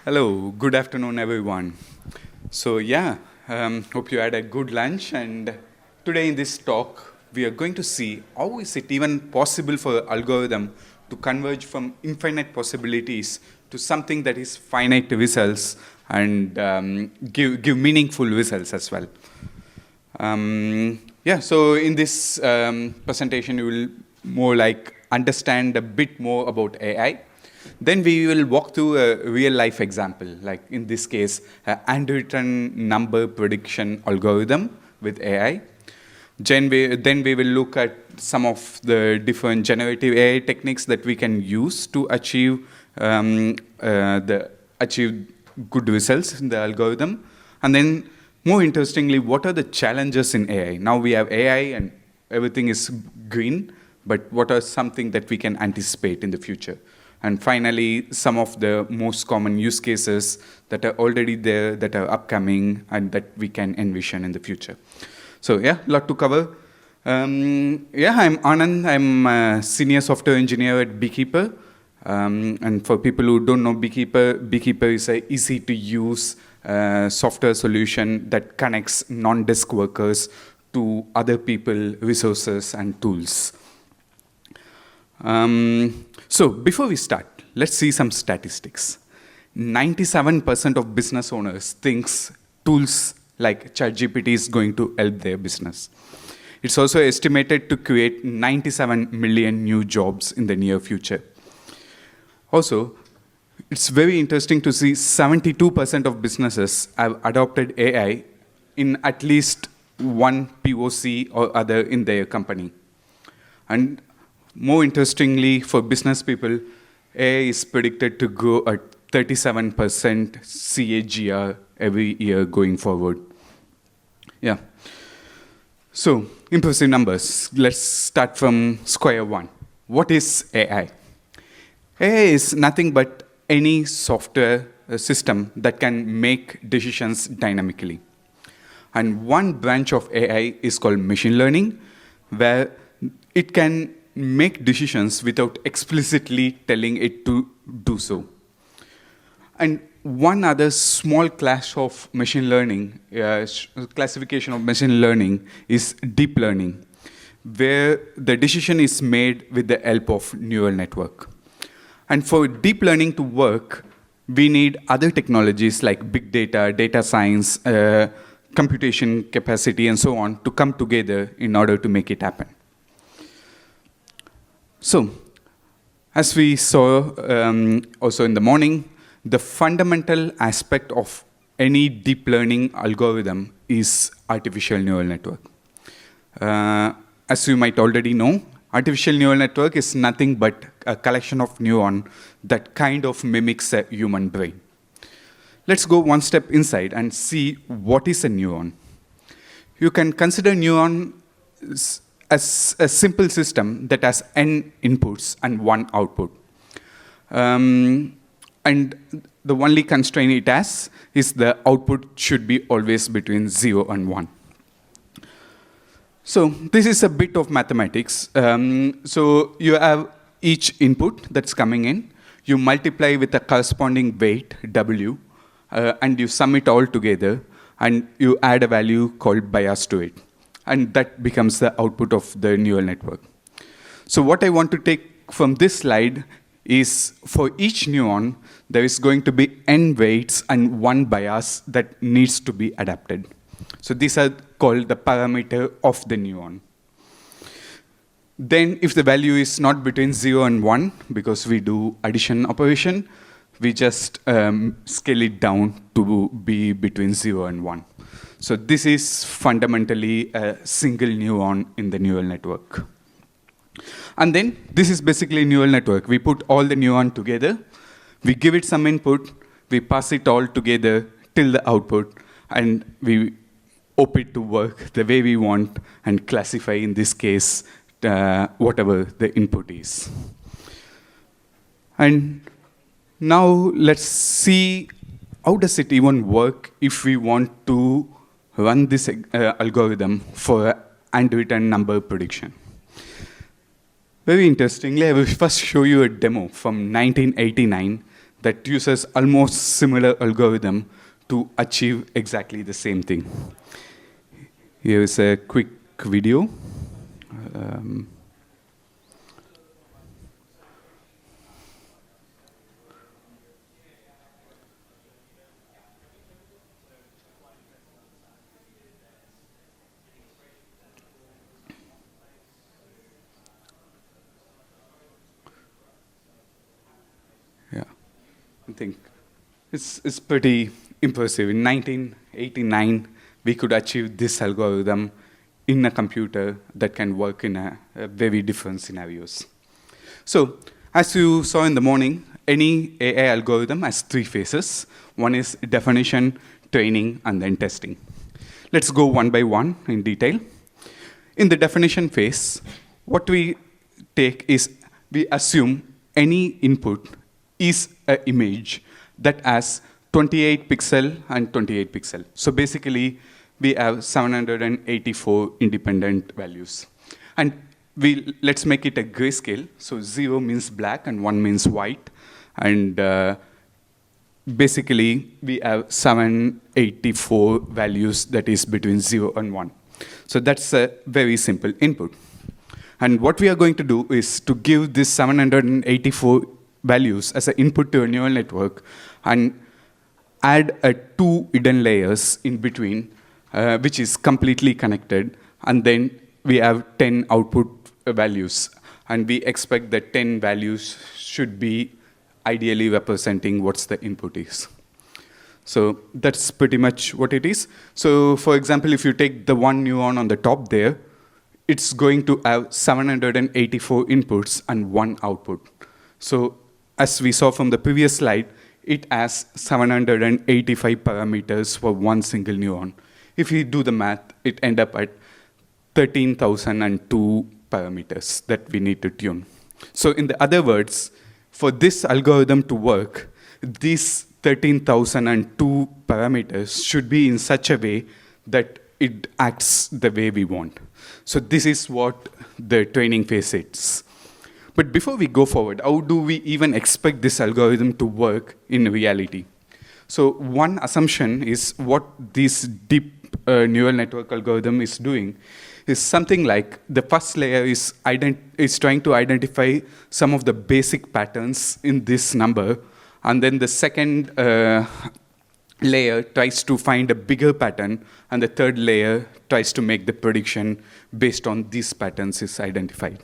Hello, good afternoon, everyone. Hope you had a good lunch. And today in this talk, we are going to see how is it even possible for an algorithm to converge from infinite possibilities to something that is finite results and give meaningful results as well. So in this presentation, you will more like understand a bit more about AI. Then we will walk through a real-life example, like in this case, a handwritten number prediction algorithm with AI. Then we will look at some of the different generative AI techniques that we can use to achieve good results in the algorithm. And then, more interestingly, what are the challenges in AI? Now we have AI and everything is green, but what are something that we can anticipate in the future? And finally, some of the most common use cases that are already there, that are upcoming, and that we can envision in the future. So yeah, a lot to cover. I'm Anand. I'm a senior software engineer at Beekeeper. And for people who don't know Beekeeper is an easy-to-use software solution that connects non-desk workers to other people, resources, and tools. So before we start, let's see some statistics. 97% of business owners thinks tools like ChatGPT is going to help their business. It's also estimated to create 97 million new jobs in the near future. Also, it's very interesting to see 72% of businesses have adopted AI in at least one POC or other in their company. And more interestingly, for business people, AI is predicted to grow at 37% CAGR every year going forward. Yeah. So, impressive numbers. Let's start from square one. What is AI? AI is nothing but any software system that can make decisions dynamically. And one branch of AI is called machine learning, where it can make decisions without explicitly telling it to do so. And one other small class of machine learning, classification of machine learning is deep learning, where the decision is made with the help of neural network. And for deep learning to work, we need other technologies like big data, data science, computation capacity, and so on to come together in order to make it happen. So, as we saw also in the morning, the fundamental aspect of any deep learning algorithm is artificial neural network. As you might already know, artificial neural network is nothing but a collection of neurons that kind of mimics a human brain. Let's go one step inside and see what is a neuron. You can consider neuron as a simple system that has n inputs and one output. And the only constraint it has is the output should be always between 0 and 1. So this is a bit of mathematics. So you have each input that's coming in. You multiply with a corresponding weight, W, and you sum it all together, and you add a value called bias to it. And that becomes the output of the neural network. So what I want to take from this slide is for each neuron, there is going to be n weights and one bias that needs to be adapted. So these are called the parameter of the neuron. Then if the value is not between 0 and 1, because we do addition operation, we just scale it down to be between 0 and 1. So this is fundamentally a single neuron in the neural network. And then this is basically a neural network. We put all the neurons together, we give it some input, we pass it all together till the output, and we hope it to work the way we want and classify, in this case, whatever the input is. And now let's see how does it even work if we want to run this algorithm for a handwritten number prediction. Very interestingly, I will first show you a demo from 1989 that uses almost similar algorithm to achieve exactly the same thing. Here is a quick video. Um, yeah, I think it's pretty impressive. In 1989, we could achieve this algorithm in a computer that can work in a very different scenarios. So, as you saw in the morning, any AI algorithm has three phases. One is definition, training, and then testing. Let's go one by one in detail. In the definition phase, what we take is we assume any input is an image that has 28 pixel and 28 pixel. So basically, we have 784 independent values. And let's make it a grayscale. So 0 means black and 1 means white. And basically, we have 784 values that is between 0 and 1. So that's a very simple input. And what we are going to do is to give this 784 values as an input to a neural network and add two hidden layers in between, which is completely connected. And then we have 10 output values. And we expect that 10 values should be ideally representing what's the input is. So that's pretty much what it is. So for example, if you take the one neuron on the top there, it's going to have 784 inputs and one output. So as we saw from the previous slide, it has 785 parameters for one single neuron. If you do the math, it ends up at 13,002 parameters that we need to tune. So in the other words, for this algorithm to work, these 13,002 parameters should be in such a way that it acts the way we want. So this is what the training phase is. But before we go forward, how do we even expect this algorithm to work in reality? So one assumption is what this deep neural network algorithm is doing is something like the first layer is trying to identify some of the basic patterns in this number, and then the second layer tries to find a bigger pattern, and the third layer tries to make the prediction based on these patterns is identified.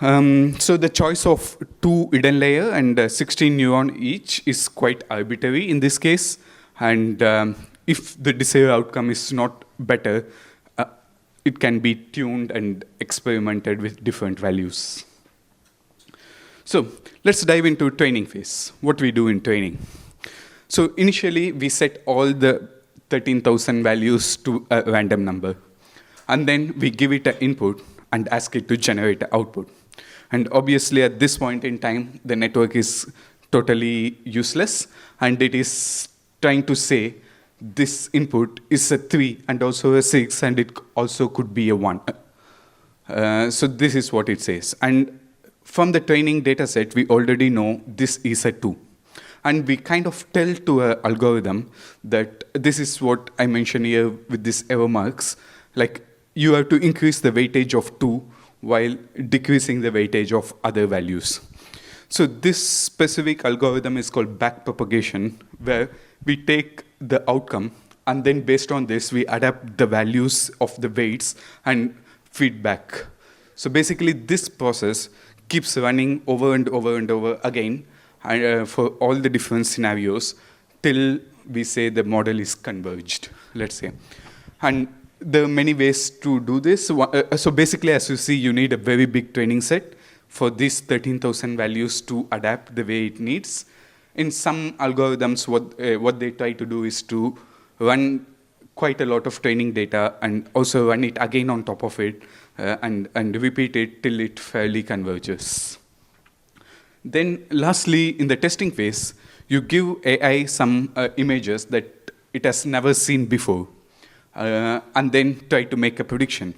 So the choice of two hidden layer and 16 neuron each is quite arbitrary in this case. And if the desired outcome is not better, it can be tuned and experimented with different values. So let's dive into training phase, what we do in training. So initially, we set all the 13,000 values to a random number. And then we give it an input and ask it to generate an output. And obviously, at this point in time, the network is totally useless. And it is trying to say, this input is a 3 and also a 6, and it also could be a 1. So this is what it says. And from the training data set, we already know this is a 2. And we kind of tell to an algorithm that this is what I mentioned here with these error marks. Like, you have to increase the weightage of 2 while decreasing the weightage of other values. So this specific algorithm is called backpropagation, where we take the outcome, and then based on this, we adapt the values of the weights and feedback. So basically, this process keeps running over and over and over again for all the different scenarios till we say the model is converged, let's say. And there are many ways to do this. So basically, as you see, you need a very big training set for these 13,000 values to adapt the way it needs. In some algorithms, what they try to do is to run quite a lot of training data and also run it again on top of it and repeat it till it fairly converges. Then lastly, in the testing phase, you give AI some images that it has never seen before, and then try to make a prediction.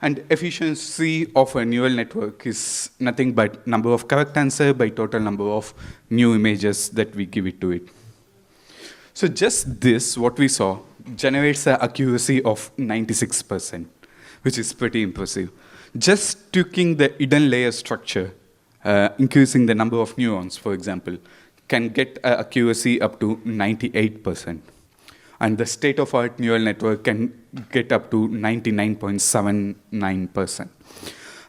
And efficiency of a neural network is nothing but number of correct answer by total number of new images that we give it to it. So just this, what we saw, generates an accuracy of 96%, which is pretty impressive. Just tweaking the hidden layer structure, increasing the number of neurons, for example, can get accuracy up to 98%. And the state-of-art neural network can get up to 99.79%.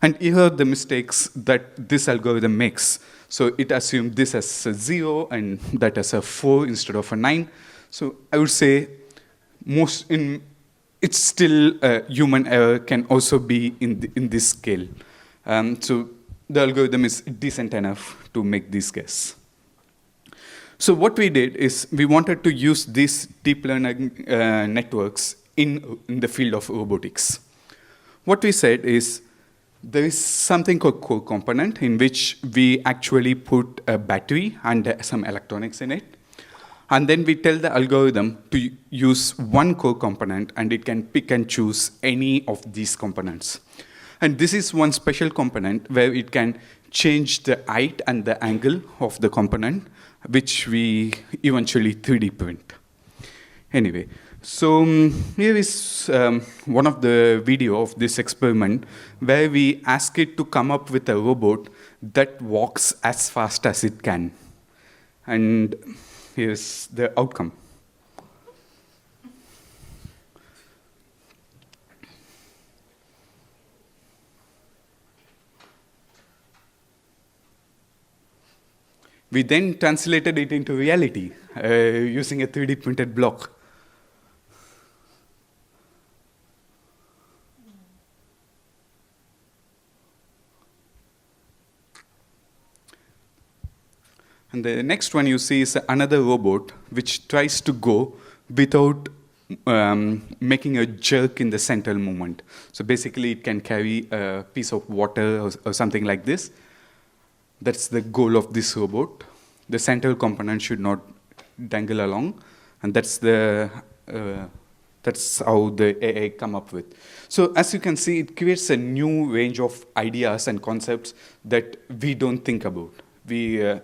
And here are the mistakes that this algorithm makes. So it assumes this as a 0 and that as a 4 instead of a 9. So I would say it's still human error can also be in this scale. So the algorithm is decent enough to make this guess. So what we did is we wanted to use these deep learning networks in the field of robotics. What we said is there is something called core component in which we actually put a battery and some electronics in it. And then we tell the algorithm to use one core component, and it can pick and choose any of these components. And this is one special component where it can change the height and the angle of the component, which we eventually 3D print. Anyway, so here is one of the video of this experiment where we ask it to come up with a robot that walks as fast as it can. And here's the outcome. We then translated it into reality using a 3D printed block. And the next one you see is another robot which tries to go without making a jerk in the central movement. So basically it can carry a piece of water or something like this. That's the goal of this robot. The central component should not dangle along, and that's how the AI come up with. So as you can see, it creates a new range of ideas and concepts that we don't think about when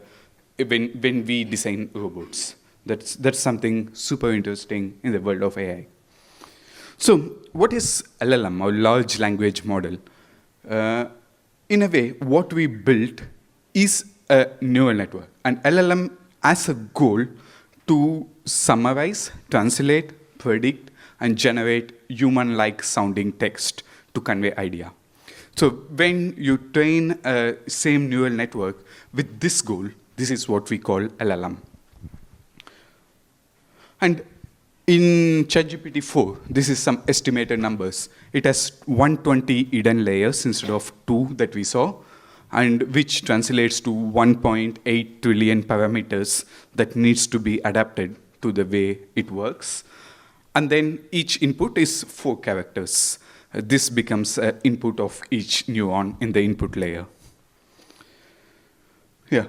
we design robots. That's something super interesting in the world of AI. So what is LLM, or large language model? In a way, what we built is a neural network. And LLM has a goal to summarize, translate, predict, and generate human-like sounding text to convey idea. So when you train a same neural network with this goal, this is what we call LLM. And in ChatGPT 4, this is some estimated numbers. It has 120 hidden layers instead of 2 that we saw, and which translates to 1.8 trillion parameters that needs to be adapted to the way it works. And then each input is 4 characters. This becomes an input of each neuron in the input layer. Yeah.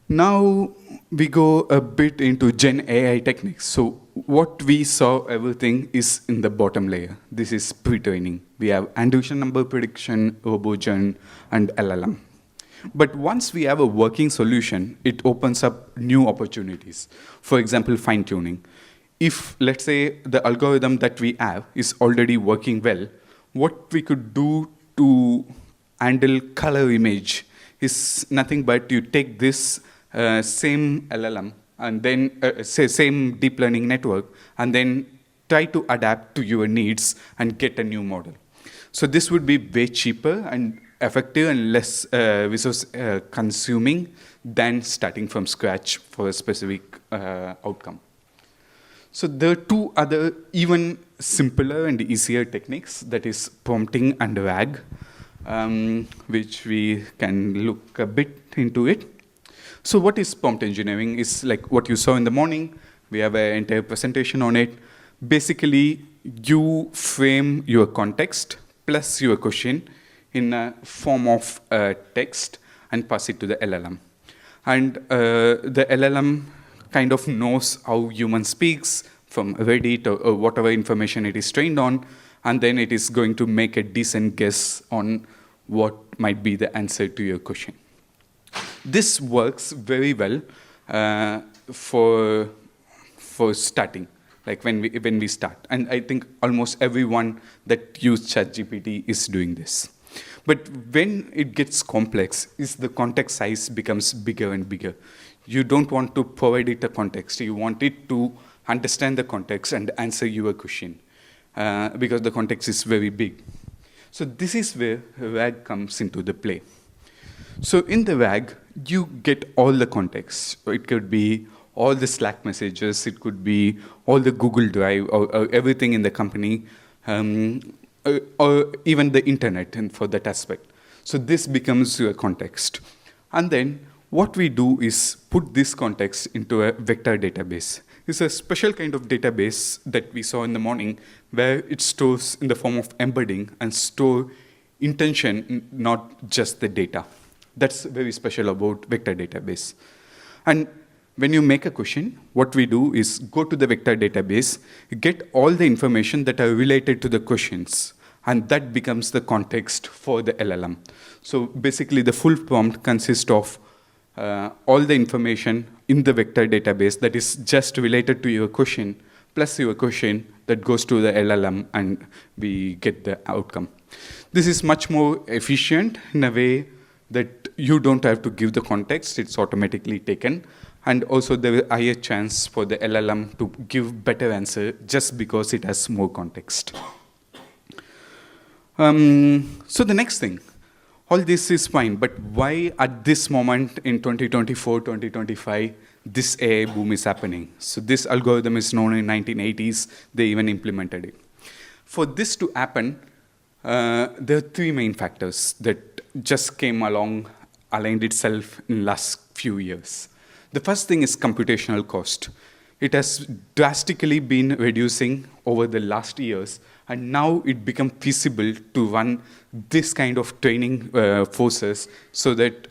Now we go a bit into Gen AI techniques. So what we saw, everything is in the bottom layer. This is pre-training. We have annotation number prediction, RoboGen, and LLM. But once we have a working solution, it opens up new opportunities. For example, fine-tuning. If, let's say, the algorithm that we have is already working well, what we could do to handle color image is nothing but you take this same LLM and then same deep learning network and then try to adapt to your needs and get a new model. So this would be way cheaper and effective and less resource consuming than starting from scratch for a specific outcome. So there are 2 other even simpler and easier techniques, that is prompting and RAG, which we can look a bit into it. So what is prompt engineering? Is like what you saw in the morning. We have an entire presentation on it. Basically, you frame your context plus your question in a form of text and pass it to the LLM. And the LLM kind of knows how human speaks from Reddit or whatever information it is trained on, and then it is going to make a decent guess on what might be the answer to your question. This works very well for starting, like when we start. And I think almost everyone that use ChatGPT is doing this. But when it gets complex, is the context size becomes bigger and bigger. You don't want to provide it a context. You want it to understand the context and answer your question because the context is very big. So this is where RAG comes into the play. So in the RAG, you get all the context. It could be all the Slack messages. It could be all the Google Drive or everything in the company, or even the internet, and for that aspect. So this becomes your context. And then what we do is put this context into a vector database. It's a special kind of database that we saw in the morning where it stores in the form of embedding and store intention, not just the data. That's very special about vector database. And when you make a question, what we do is go to the vector database, get all the information that are related to the questions, and that becomes the context for the LLM. So basically, the full prompt consists of all the information in the vector database that is just related to your question, plus your question that goes to the LLM, and we get the outcome. This is much more efficient in a way that you don't have to give the context, it's automatically taken. And also there is a higher chance for the LLM to give better answer just because it has more context. So the next thing, all this is fine, but why at this moment in 2024, 2025, this AI boom is happening? So this algorithm is known in 1980s, they even implemented it. For this to happen, there are three main factors that just came along, aligned itself in last few years. The first thing is computational cost. It has drastically been reducing over the last years, and now it becomes feasible to run this kind of training forces so that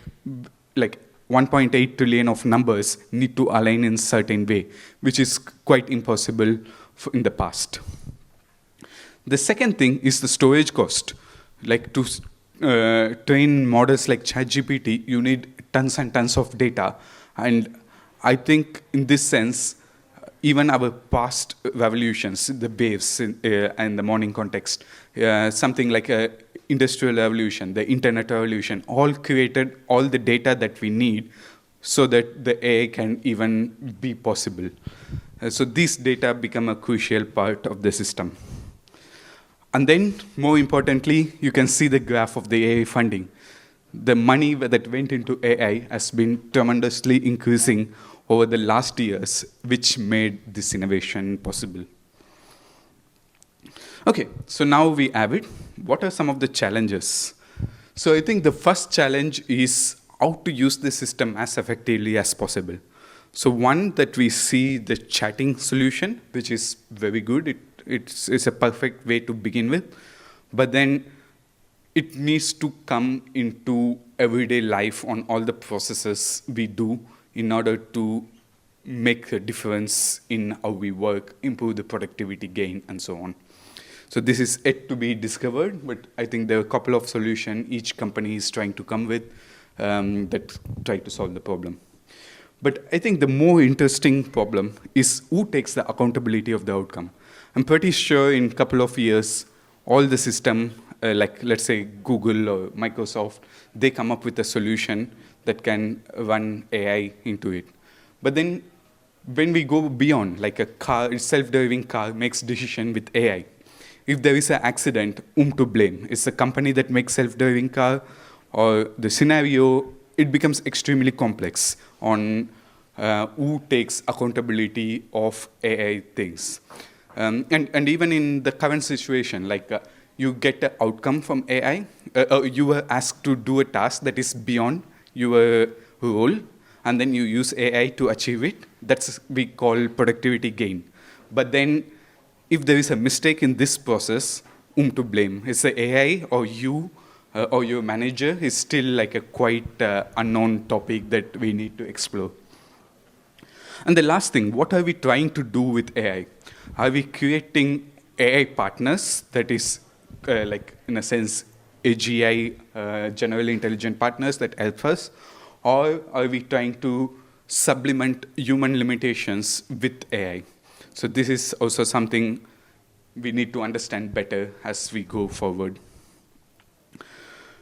like 1.8 trillion of numbers need to align in a certain way, which is quite impossible in the past. The second thing is the storage cost. Like to train models like ChatGPT, you need tons and tons of data. And I think in this sense, even our past revolutions, the waves and the morning context, something like a industrial revolution, the internet revolution, all created all the data that we need so that the AI can even be possible. So these data become a crucial part of the system. And then, more importantly, you can see the graph of the AI funding. The money that went into AI has been tremendously increasing over the last years, which made this innovation possible. Okay, so now we have it. What are some of the challenges? So I think the first challenge is how to use the system as effectively as possible. So one that we see the chatting solution, which is very good. It's a perfect way to begin with. But then it needs to come into everyday life on all the processes we do in order to make a difference in how we work, improve the productivity gain, and so on. So this is yet to be discovered, but I think there are a couple of solutions each company is trying to come with that try to solve the problem. But I think the more interesting problem is who takes the accountability of the outcome. I'm pretty sure in a couple of years, all the system, like let's say Google or Microsoft, they come up with a solution that can run AI into it. But then when we go beyond, like a car, a self-driving car makes decision with AI. If there is an accident, whom to blame? Is the company that makes self-driving car, or the scenario? It becomes extremely complex on who takes accountability of AI things. And even in the current situation, like you get an outcome from AI, you were asked to do a task that is beyond your role, and then you use AI to achieve it. That's we call productivity gain. But then if there is a mistake in this process, whom to blame? Is the AI or you or your manager? Is still like a quite unknown topic that we need to explore. And the last thing, what are we trying to do with AI? Are we creating AI partners, that is like in a sense AGI, generally intelligent partners that help us, or are we trying to supplement human limitations with AI? So this is also something we need to understand better as we go forward.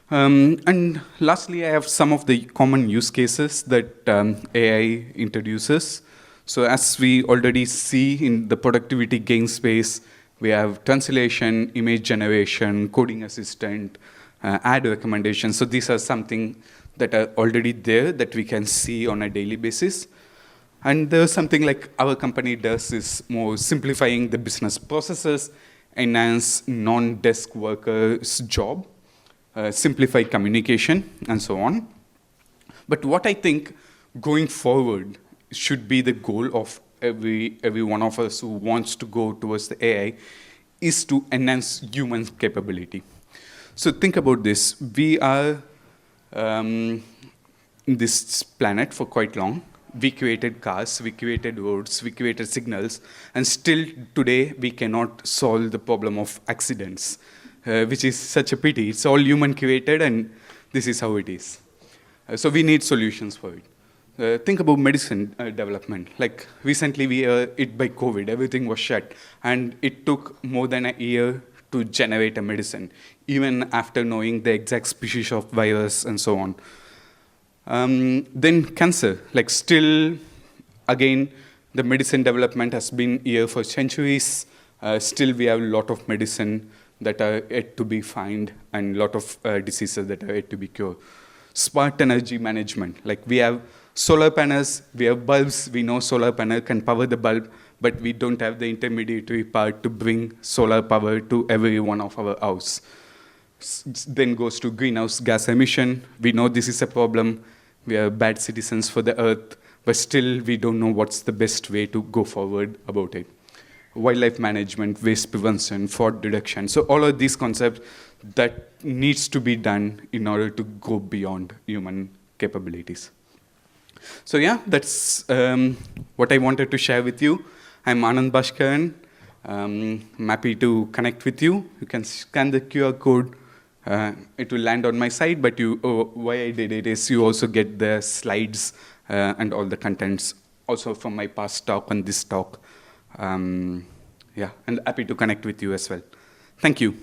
And lastly, I have some of the common use cases that AI introduces. So as we already see in the productivity gain space, we have translation, image generation, coding assistant, ad recommendation. So these are something that are already there that we can see on a daily basis. And there's something like our company does is more simplifying the business processes, enhance non-desk workers' job, simplify communication, and so on. But what I think going forward should be the goal of every one of us who wants to go towards the AI is to enhance human capability. So think about this. We are in this planet for quite long. We created cars, we created roads, we created signals, and still today we cannot solve the problem of accidents, which is such a pity. It's all human created, and this is how it is. So we need solutions for it. Think about medicine development. Like recently we were hit by COVID, everything was shut, and it took more than a year to generate a medicine, even after knowing the exact species of virus and so on. Then cancer, like still, again, the medicine development has been here for centuries. Still, we have a lot of medicine that are yet to be found and a lot of diseases that are yet to be cured. Smart energy management, like we have solar panels, we have bulbs, we know solar panel can power the bulb, but we don't have the intermediary part to bring solar power to every one of our house. Then goes to greenhouse gas emission. We know this is a problem. We are bad citizens for the earth, but still we don't know what's the best way to go forward about it. Wildlife management, waste prevention, fraud reduction. So all of these concepts that needs to be done in order to go beyond human capabilities. So yeah, that's what I wanted to share with you. I'm Anand Bhaskaran. I'm happy to connect with you. You can scan the QR code. It will land on my site, but why I did it is you also get the slides and all the contents also from my past talk and this talk. Yeah, and happy to connect with you as well. Thank you.